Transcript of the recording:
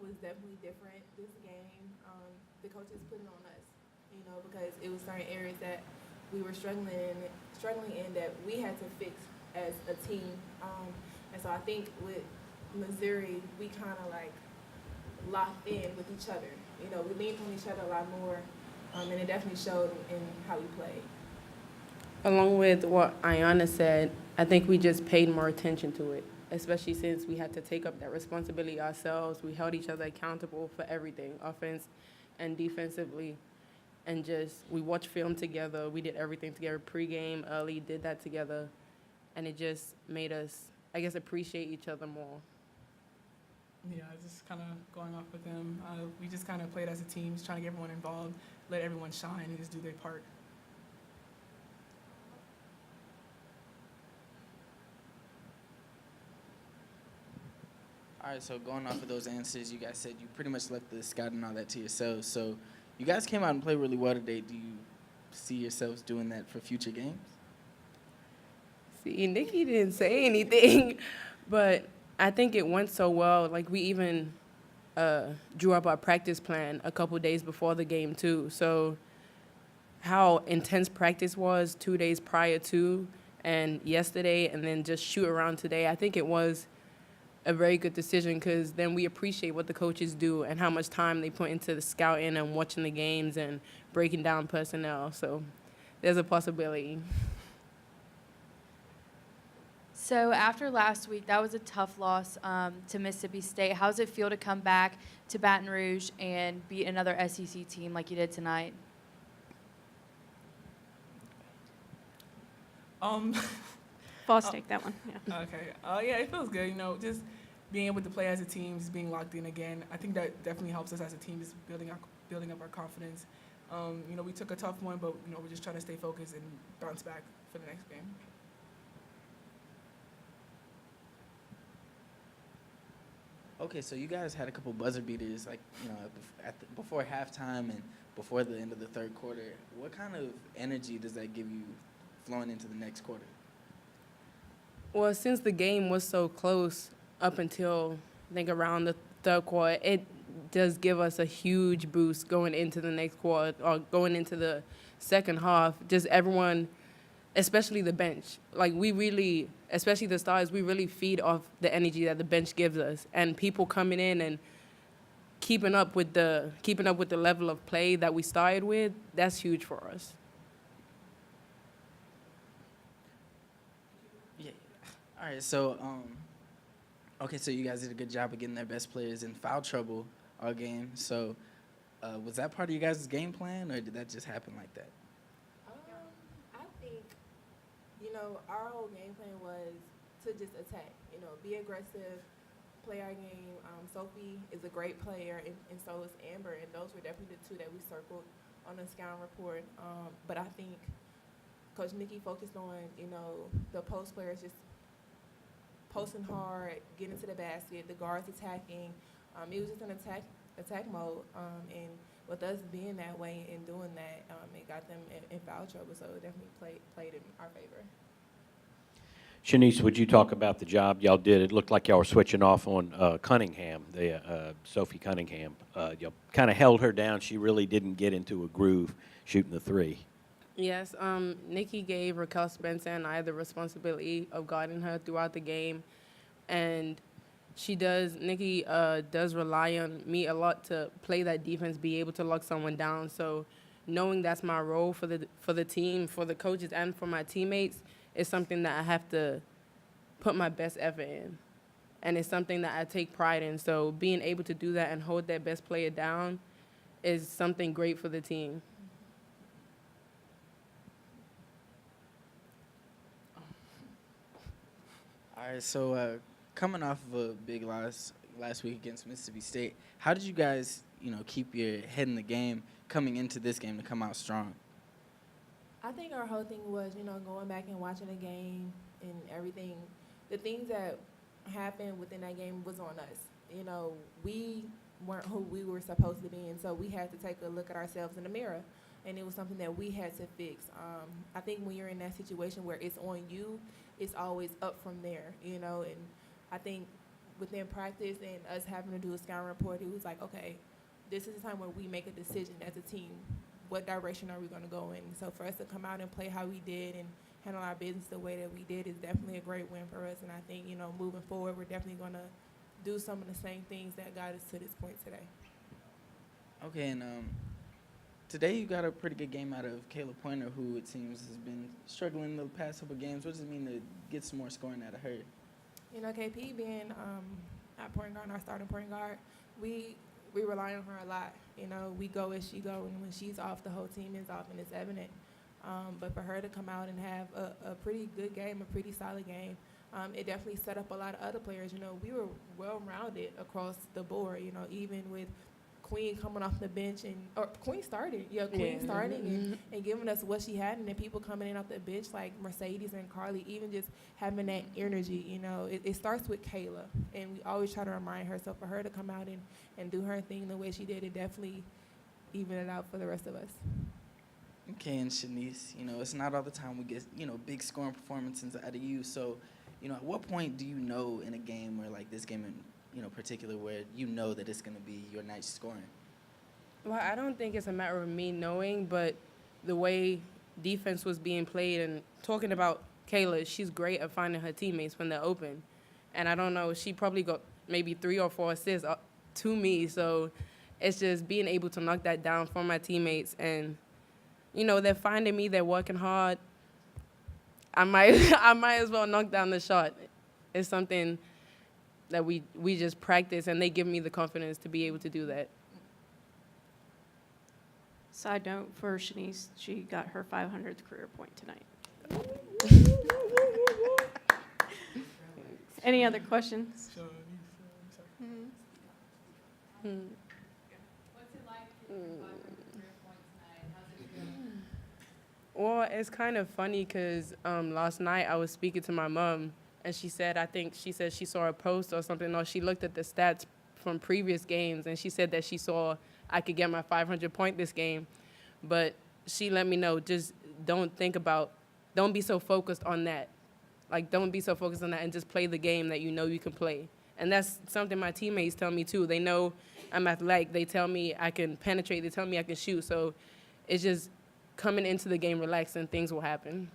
was definitely different this game. The coaches put it on us, because it was certain areas that we were struggling in that we had to fix as a team. And so I think with Missouri, we kind of like locked in with each other. We leaned on each other a lot more, and it definitely showed in how we played. Along with what Ayana said, I think we just paid more attention to it, especially since we had to take up that responsibility ourselves. We held each other accountable for everything, offense and defensively, and just we watched film together. We did everything together, pregame, early, did that together, and it just made us, I guess, appreciate each other more. Yeah, just kind of going off with them. We just kind of played as a team, just trying to get everyone involved, let everyone shine, and just do their part. All right, so going off of those answers, you guys said you pretty much left the scout and all that to yourselves. So you guys came out and played really well today. Do you see yourselves doing that for future games? See, Nikki didn't say anything, but I think it went so well. Like, we even drew up our practice plan a couple days before the game, too. So how intense practice was 2 days prior to and yesterday, and then just shoot around today, I think it was a very good decision because then we appreciate what the coaches do and how much time they put into the scouting and watching the games and breaking down personnel. So there's a possibility. So after last week, that was a tough loss to Mississippi State. How does it feel to come back to Baton Rouge and beat another SEC team like you did tonight? Boss, take that one. Yeah. Okay. Yeah, it feels good. Just being able to play as a team, just being locked in again. I think that definitely helps us as a team, just building up our confidence. We took a tough one, but we're just trying to stay focused and bounce back for the next game. Okay, so you guys had a couple buzzer beaters, like before halftime and before the end of the third quarter. What kind of energy does that give you flowing into the next quarter? Well, since the game was so close up until, I think, around the third quarter, it does give us a huge boost going into the next quarter or going into the second half. Just everyone, especially the bench. Like, we really, especially the stars, we really feed off the energy that the bench gives us. And people coming in and keeping up with the level of play that we started with, that's huge for us. Yeah. All right, so so you guys did a good job of getting their best players in foul trouble all game. So was that part of you guys' game plan, or did that just happen like that? I think, our whole game plan was to just attack, be aggressive, play our game. Sophie is a great player, and so is Amber, and those were definitely the two that we circled on the scouting report. But I think Coach Nikki focused on, the post players just posting hard, getting to the basket, the guards attacking. It was just an attack mode, and with us being that way and doing that, it got them in foul trouble, so it definitely played in our favor. Shanice, would you talk about the job y'all did? It looked like y'all were switching off on Cunningham, Sophie Cunningham. Y'all kind of held her down. She really didn't get into a groove shooting the three. Yes, Nikki gave Raquel Spencer and I the responsibility of guarding her throughout the game, and Nikki does rely on me a lot to play that defense, be able to lock someone down. So knowing that's my role for the team, for the coaches, and for my teammates is something that I have to put my best effort in, and it's something that I take pride in. So being able to do that and hold that best player down is something great for the team. All right, so coming off of a big loss last week against Mississippi State, how did you guys, keep your head in the game coming into this game to come out strong? I think our whole thing was, going back and watching the game and everything. The things that happened within that game was on us. We weren't who we were supposed to be, and so we had to take a look at ourselves in the mirror, and it was something that we had to fix. I think when you're in that situation where it's on you, it's always up from there, and I think within practice and us having to do a scouting report, it was like, okay, this is the time where we make a decision as a team. What direction are we going to go in? So for us to come out and play how we did and handle our business the way that we did is definitely a great win for us. And I think, moving forward, we're definitely going to do some of the same things that got us to this point today. Okay, and today you got a pretty good game out of Kayla Pointer, who it seems has been struggling the past couple games. What does it mean to get some more scoring out of her? KP being our point guard, our starting point guard, we rely on her a lot. We go as she go, and when she's off, the whole team is off, and it's evident. But for her to come out and have a pretty good game, a pretty solid game, it definitely set up a lot of other players. We were well-rounded across the board, even with Queen coming off the bench, Queen started. Queen starting and giving us what she had, and then people coming in off the bench like Mercedes and Carly, even just having that energy. It starts with Kayla, and we always try to remind her. So for her to come out and do her thing the way she did, it definitely evened it out for the rest of us. Okay, and Shanice, it's not all the time we get, big scoring performances out of you. So, at what point do you know in a game, or like this game in particular, where that it's going to be your night scoring? Well, I don't think it's a matter of me knowing, but the way defense was being played, and talking about Kayla, she's great at finding her teammates when they're open. And I don't know, she probably got maybe 3 or 4 assists to me. So it's just being able to knock that down for my teammates. And, they're finding me, they're working hard. I might as well knock down the shot. It's something that we just practice, and they give me the confidence to be able to do that. Side note for Shanice, she got her 500th career point tonight. Any other questions? What's it like getting 500 career points tonight? How's it feeling? Well, it's kind of funny because last night I was speaking to my mom, and she said she saw a post or something, or she looked at the stats from previous games, and she said that she saw I could get my 500 point this game. But she let me know, just don't be so focused on that. Like, don't be so focused on that, and just play the game that you can play. And that's something my teammates tell me too. They know I'm athletic. They tell me I can penetrate. They tell me I can shoot. So it's just coming into the game relaxed, and things will happen.